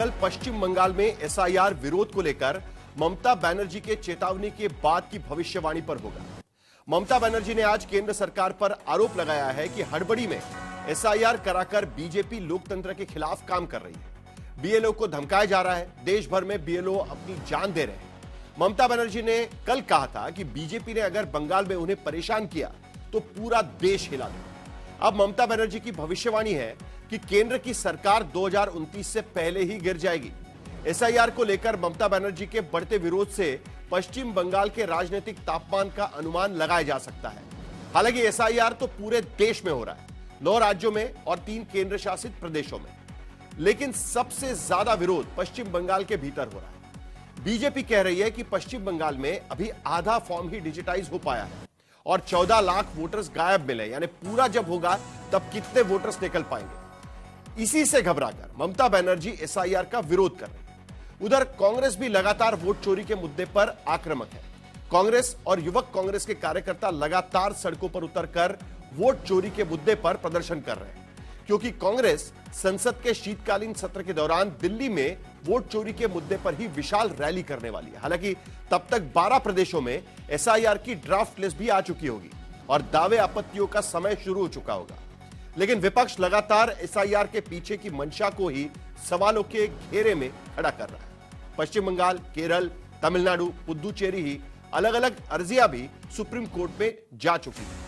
कल पश्चिम बंगाल में एसआईआर विरोध को लेकर ममता बनर्जी के चेतावनी के बाद की भविष्यवाणी पर होगा। ममता बनर्जी ने आज केंद्र सरकार पर आरोप लगाया है कि हड़बड़ी में एसआईआर कराकर बीजेपी लोकतंत्र के खिलाफ काम कर रही है। बीएलओ को धमकाया जा रहा है। देश भर में बीएलओ अपनी जान दे रहे हैं। ममता बनर्जी ने कल कहा था कि बीजेपी ने अगर बंगाल में उन्हें परेशान किया तो पूरा देश हिला देगा। अब ममता बनर्जी की भविष्यवाणी है कि केंद्र की सरकार 2029 से पहले ही गिर जाएगी। एसआईआर को लेकर ममता बनर्जी के बढ़ते विरोध से पश्चिम बंगाल के राजनीतिक तापमान का अनुमान लगाया जा सकता है। हालांकि एसआईआर तो पूरे देश में हो रहा है, 9 राज्यों में और 3 केंद्र शासित प्रदेशों में, लेकिन सबसे ज्यादा विरोध पश्चिम बंगाल के भीतर हो रहा है। बीजेपी कह रही है कि पश्चिम बंगाल में अभी आधा फॉर्म ही डिजिटाइज हो पाया है और 14 लाख वोटर्स गायब मिले, यानी पूरा जब होगा तब कितने वोटर्स निकल पाएंगे। इसी से घबराकर ममता बनर्जी एसआईआर का विरोध कर रही है। उधर कांग्रेस भी लगातार वोट चोरी के मुद्दे पर आक्रामक है। कांग्रेस और युवक कांग्रेस के कार्यकर्ता लगातार सड़कों पर उतरकर वोट चोरी के मुद्दे पर प्रदर्शन कर रहे हैं, क्योंकि कांग्रेस संसद के शीतकालीन सत्र के दौरान दिल्ली में वोट चोरी के मुद्दे पर ही विशाल रैली करने वाली है। हालांकि तब तक 12 प्रदेशों में एसआईआर की ड्राफ्ट लिस्ट भी आ चुकी होगी और दावे आपत्तियों का समय शुरू हो चुका होगा, लेकिन विपक्ष लगातार एसआईआर के पीछे की मंशा को ही सवालों के घेरे में खड़ा कर रहा है। पश्चिम बंगाल, केरल, तमिलनाडु, पुदुचेरी ही अलग अलग अर्जियां भी सुप्रीम कोर्ट में जा चुकी हैं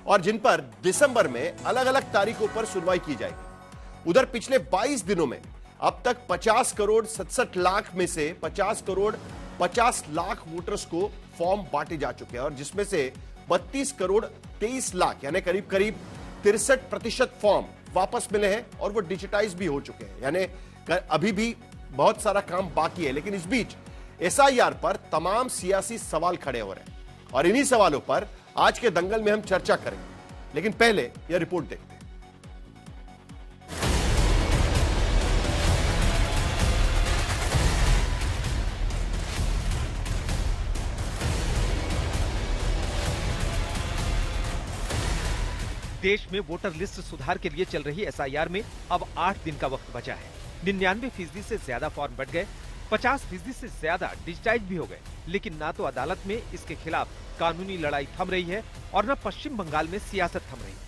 और जिन पर दिसंबर में अलग अलग तारीखों पर सुनवाई की जाएगी। उधर पिछले 22 दिनों में अब तक 50 करोड़ 67 लाख में से 50 करोड़ 50 लाख वोटर्स को फॉर्म बांटे जा चुके हैं और जिसमें से 32 करोड़ 23 लाख यानी करीब करीब 63% फॉर्म वापस मिले हैं और वो डिजिटाइज भी हो चुके हैं। यानी अभी भी बहुत सारा काम बाकी है, लेकिन इस बीच एसआईआर पर तमाम सियासी सवाल खड़े हो रहे हैं और इन्हीं सवालों पर आज के दंगल में हम चर्चा करेंगे। लेकिन पहले यह रिपोर्ट देखते हैं। देश में वोटर लिस्ट सुधार के लिए चल रही एसआईआर में अब 8 दिन का वक्त बचा है। 99% से ज्यादा फॉर्म बढ़ गए, 50% से ज्यादा डिजिटाइज भी हो गए, लेकिन ना तो अदालत में इसके खिलाफ कानूनी लड़ाई थम रही है और न पश्चिम बंगाल में सियासत थम रही है।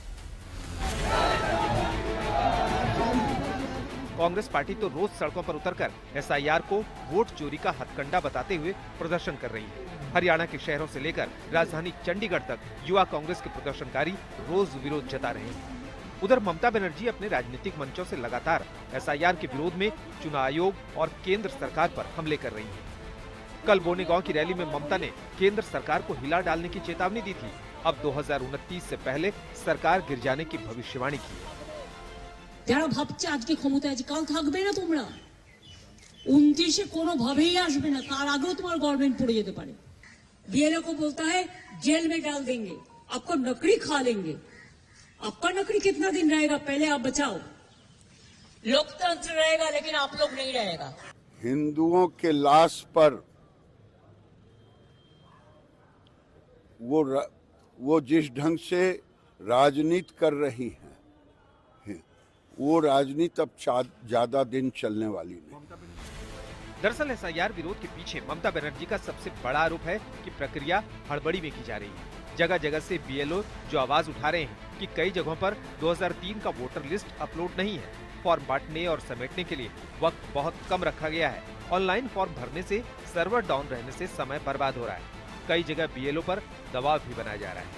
कांग्रेस पार्टी तो रोज सड़कों पर उतरकर एसआईआर को वोट चोरी का हथकंडा बताते हुए प्रदर्शन कर रही है। हरियाणा के शहरों से लेकर राजधानी चंडीगढ़ तक युवा कांग्रेस के प्रदर्शनकारी रोज विरोध जता रहे हैं। उधर ममता बनर्जी अपने राजनीतिक मंचों से लगातार एसआईआर के विरोध में चुनाव आयोग और केंद्र सरकार पर हमले कर रही हैं। कल बोनेगांव की रैली में ममता ने केंद्र सरकार को हिला डालने की चेतावनी दी थी। अब 2029 से पहले सरकार गिर जाने की भविष्यवाणी की है। যারা ভাবছে আজকে ক্ষমতায় আছে কাল থাকবে না, তোমরা 29 কোনো ভাবেই আসবে না, তার আগেও তোমার গভর্নমেंट পড়ে যেতে পারে। बीएलओ को बोलता है जेल में डाल देंगे, आपको नकड़ी खा लेंगे। आपका नकड़ी कितना दिन रहेगा, पहले आप बचाओ। लोकतंत्र रहेगा लेकिन आप लोग नहीं रहेगा। हिंदुओं के लाश पर वो जिस ढंग से राजनीति कर रही हैं, वो राजनीति अब ज्यादा दिन चलने वाली नहीं। दरअसल एसआईआर विरोध के पीछे ममता बनर्जी का सबसे बड़ा आरोप है कि प्रक्रिया हड़बड़ी में की जा रही है। जगह जगह से बीएलओ जो आवाज उठा रहे हैं कि कई जगहों पर 2003 का वोटर लिस्ट अपलोड नहीं है। फॉर्म बांटने और समेटने के लिए वक्त बहुत कम रखा गया है। ऑनलाइन फॉर्म भरने से सर्वर डाउन रहने से समय बर्बाद हो रहा है। कई जगह बीएलओ पर दबाव भी बनाया जा रहा है।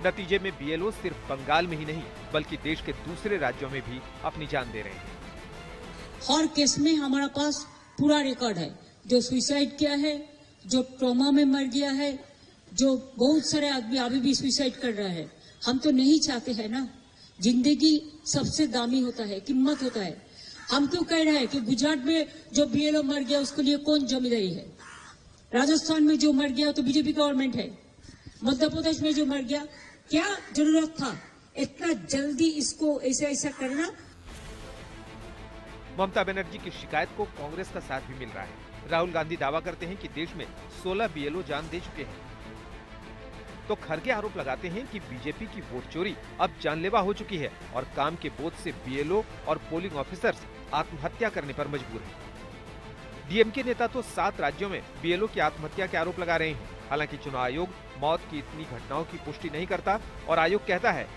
नतीजे में बीएलओ सिर्फ बंगाल में ही नहीं बल्कि देश के दूसरे राज्यों में भी अपनी जान दे रहे हैं। हर केस में हमारा पास पूरा रिकॉर्ड है, जो सुसाइड किया है, जो ट्रॉमा में मर गया है, जो बहुत सारे आदमी अभी भी सुसाइड कर रहा है। हम तो नहीं चाहते हैं ना, जिंदगी सबसे दामी होता है, कीमत होता है। हम क्यों कह रहे हैं कि गुजरात में जो बीएलओ मर गया उसके लिए कौन जिम्मेदारी है? राजस्थान में जो मर गया तो बीजेपी गवर्नमेंट है। मध्य प्रदेश में जो मर गया, क्या जरूरत था इतना जल्दी इसको ऐसा करना? ममता बनर्जी की शिकायत को कांग्रेस का साथ भी मिल रहा है। राहुल गांधी दावा करते हैं कि देश में 16 बीएलओ जान दे चुके हैं, तो खरगे आरोप लगाते हैं कि बीजेपी की वोट चोरी अब जानलेवा हो चुकी है और काम के बोझ से बीएलओ और पोलिंग ऑफिसर्स आत्महत्या करने पर मजबूर है। डीएमके नेता तो 7 राज्यों में बीएलओ की आत्महत्या के आरोप लगा रहे हैं। हालांकि चुनाव आयोग मौत की इतनी घटनाओं की पुष्टि नहीं करता और आयोग कहता है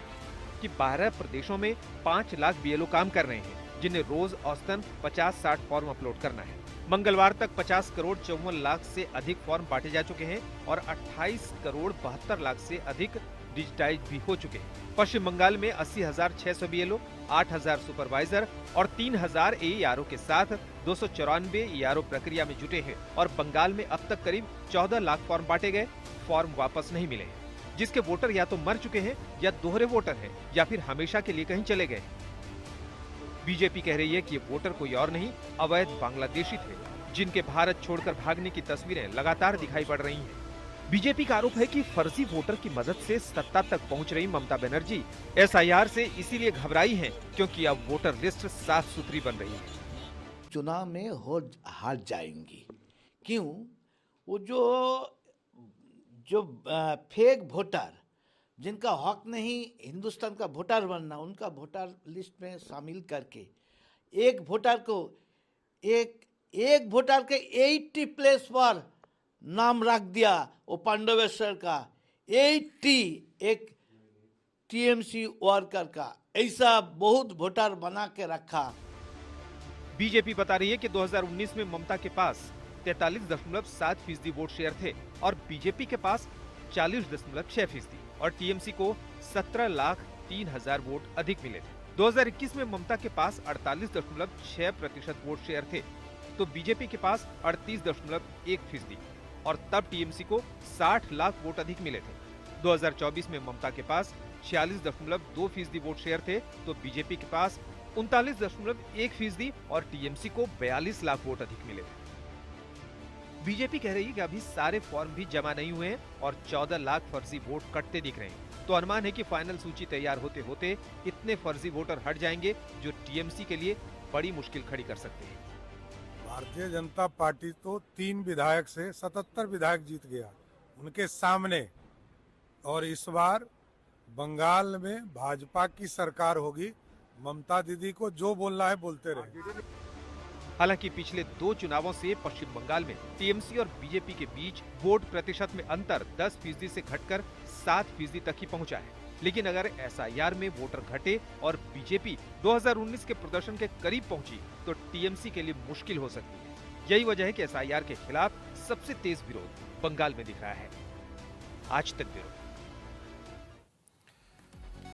कि 12 प्रदेशों में 5 लाख बीएलओ काम कर रहे हैं, जिन्हें रोज औसतन 50-60 फॉर्म अपलोड करना है। मंगलवार तक 50 करोड़ 54 लाख से अधिक फॉर्म बांटे जा चुके हैं और 28 करोड़ 72 लाख से अधिक डिजिटाइज भी हो चुके हैं। पश्चिम बंगाल में 80,600 बीएलओ, 8,000 सुपरवाइजर और 3,000 एईआरओ के साथ 294 ईआरओ प्रक्रिया में जुटे हैं और बंगाल में अब तक करीब 14 लाख फॉर्म बांटे गए, फॉर्म वापस नहीं मिले, जिसके वोटर या तो मर चुके हैं या दोहरे वोटर हैं या फिर हमेशा के लिए कहीं चले गए। बीजेपी कह रही है कि ये वोटर कोई और नहीं, अवैध बांग्लादेशी थे, जिनके भारत छोड़कर भागने की तस्वीरें लगातार दिखाई पड़ रही हैं। बीजेपी का आरोप है कि फर्जी वोटर की मदद से सत्ता तक पहुंच रही ममता बनर्जी एसआईआर से इसीलिए घबराई हैं क्योंकि अब वोटर लिस्ट साफ सुथरी बन रही है। चुनाव में हार जाएंगी। क्यों? वो जो फेक वोटर जिनका हक नहीं हिंदुस्तान का वोटर बनना, उनका वोटर लिस्ट में शामिल करके एक वोटर के 80 प्लेस पर नाम रख दिया, वो पांडवेश्वर का 80 एक टीएमसी वर्कर का, ऐसा बहुत वोटर बना के रखा। बीजेपी बता रही है कि 2019 में ममता के पास 43.7% वोट शेयर थे और बीजेपी के पास 40.6% और टीएमसी को 17,03,000 वोट अधिक मिले थे। 2021 में ममता के पास 48.6% वोट शेयर थे तो बीजेपी के पास 38.1% और तब टीएमसी को 60 लाख वोट अधिक मिले थे। 2024 में ममता के पास 46.2% वोट शेयर थे तो बीजेपी के पास 39.1% और टीएमसी को 42 लाख वोट अधिक मिले थे। बीजेपी कह रही है कि अभी सारे फॉर्म भी जमा नहीं हुए हैं और 14 लाख फर्जी वोट कटते दिख रहे हैं, तो अनुमान है कि फाइनल सूची तैयार होते होते इतने फर्जी वोटर हट जाएंगे जो टीएमसी के लिए बड़ी मुश्किल खड़ी कर सकते हैं। भारतीय जनता पार्टी तो 3 विधायक से 77 विधायक जीत गया उनके सामने, और इस बार बंगाल में भाजपा की सरकार होगी। ममता दीदी को जो बोलना है बोलते रहे। हालांकि पिछले 2 चुनावों से पश्चिम बंगाल में टीएमसी और बीजेपी के बीच वोट प्रतिशत में अंतर 10% से घटकर 7% तक ही पहुंचा है। लेकिन अगर एसआईआर में वोटर घटे और बीजेपी 2019 के प्रदर्शन के करीब पहुंची तो टीएमसी के लिए मुश्किल हो सकती है। यही वजह है कि एसआईआर के खिलाफ सबसे तेज विरोध बंगाल में दिख रहा है। आज तक ब्यूरो।